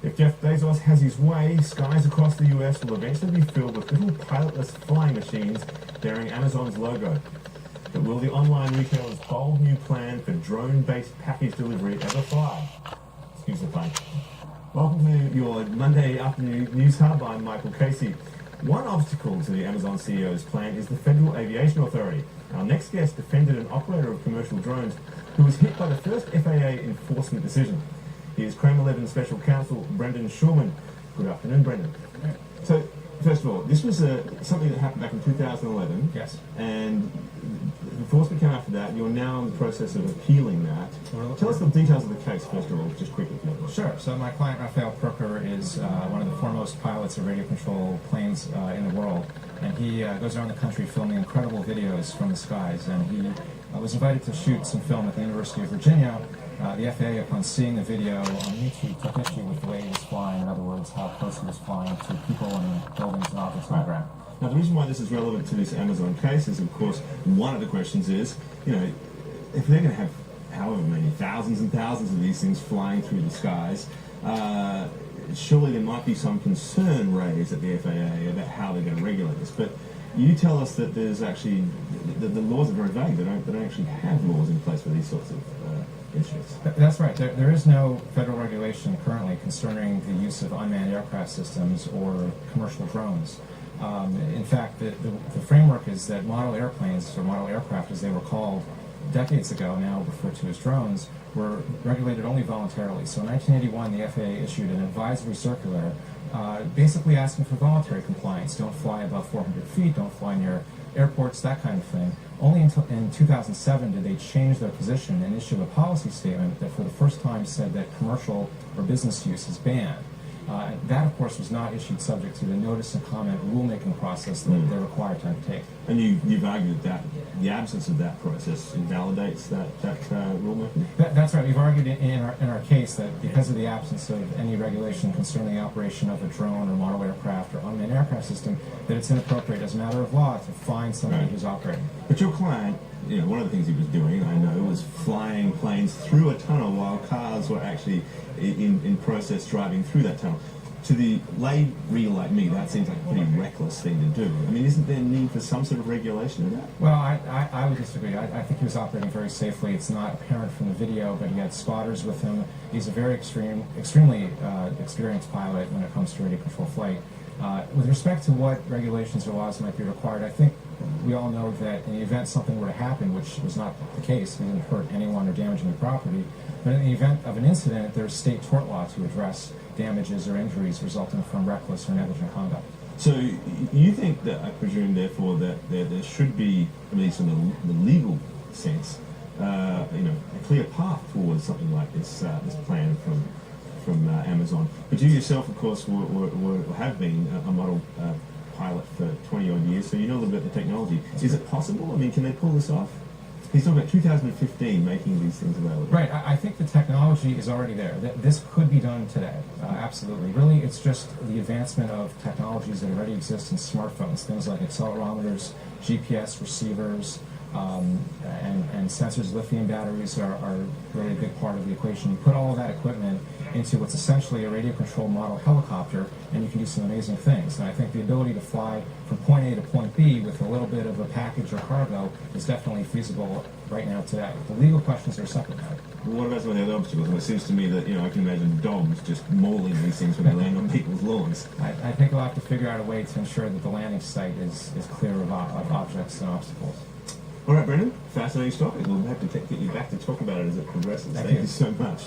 If Jeff Bezos has his way, skies across the US will eventually be filled with little pilotless flying machines bearing Amazon's logo. But will the online retailer's bold new plan for drone-based package delivery ever fly? Excuse the pun. Welcome to your Monday afternoon news hub. I'm Michael Casey. One obstacle to the Amazon CEO's plan is the Federal Aviation Authority. Our next guest defended an operator of commercial drones who was hit by the first FAA enforcement decision. He is Chrome 11 Special Counsel Brendan Schulman. Good afternoon, Brendan. So, first of all, this was something that happened back in 2011. Yes. And enforcement came after that. You're now in the process of appealing that. Tell us the details of the case, first of all, just quickly. Sure. So my client, Rafael Perker, is one of the foremost pilots of radio control planes in the world. And he goes around the country filming incredible videos from the skies. And he was invited to shoot some film at the University of Virginia. The FAA, upon seeing the video on YouTube, took issue with the way he was flying. In other words, how close he was flying to people and buildings and objects on the ground. Now, the reason why this is relevant to this Amazon case is, of course, one of the questions is, if they're going to have however many thousands and thousands of these things flying through the skies, surely there might be some concern raised at the FAA about how they're going to regulate this. But you tell us that there's actually, the laws are very vague. They don't actually have laws in place for these sorts of issues. That's right. There is no federal regulation currently concerning the use of unmanned aircraft systems or commercial drones. In fact, the framework is that model airplanes, or model aircraft as they were called decades ago, now referred to as drones, were regulated only voluntarily. So in 1981, the FAA issued an advisory circular basically asking for voluntary compliance. Don't fly above 400 feet, don't fly near airports, that kind of thing. Only until in 2007 did they change their position and issue a policy statement that for the first time said that commercial or business use is banned. That, of course, was not issued subject to the notice and comment rulemaking process that they're required to undertake. And you've argued that the absence of that process invalidates that rulemaking? That's right. We've argued in our case that because of the absence of any regulation concerning the operation of a drone or model aircraft or unmanned aircraft system, that it's inappropriate as a matter of law to fine somebody who's operating. But your client, one of the things he was doing, I know, was flying planes through a tunnel while cars were actually in process driving through that tunnel. To the lay reader like me, that seems like a pretty reckless thing to do. I mean, isn't there a need for some sort of regulation of that? Well, I would disagree. I think he was operating very safely. It's not apparent from the video, but he had spotters with him. He's a very extremely experienced pilot when it comes to radio control flight. With respect to what regulations or laws might be required, I think we all know that in the event something were to happen, which was not the case, he didn't hurt anyone or damage any property, but in the event of an incident, there's state tort law to address damages or injuries resulting from reckless or negligent conduct. So you think that, I presume, therefore, that there should be, at least in the legal sense, a clear path towards something like this plan from Amazon. But you yourself, of course, have been a model pilot for 20-odd years, so you know a little bit of the technology. Is it possible? I mean, can they pull this off? He's talking about 2015 making these things available. Right. I think the technology is already there. This could be done today. Absolutely. Really, it's just the advancement of technologies that already exist in smartphones, things like accelerometers, GPS receivers, and sensors. Lithium batteries are really a big part of the equation. You put all of that equipment into what's essentially a radio control model helicopter, and you can do some amazing things. And I think the ability to fly from point A to point B with a little bit of a package or cargo is definitely feasible right now today. The legal questions are separate now. Well, what about some of the other obstacles? And it seems to me that, I can imagine dogs just mauling these things when they land on people's lawns. I think we'll have to figure out a way to ensure that the landing site is clear of objects and obstacles. All right, Brendan, fascinating topic. We'll have to get you back to talk about it as it progresses. Thank you so much.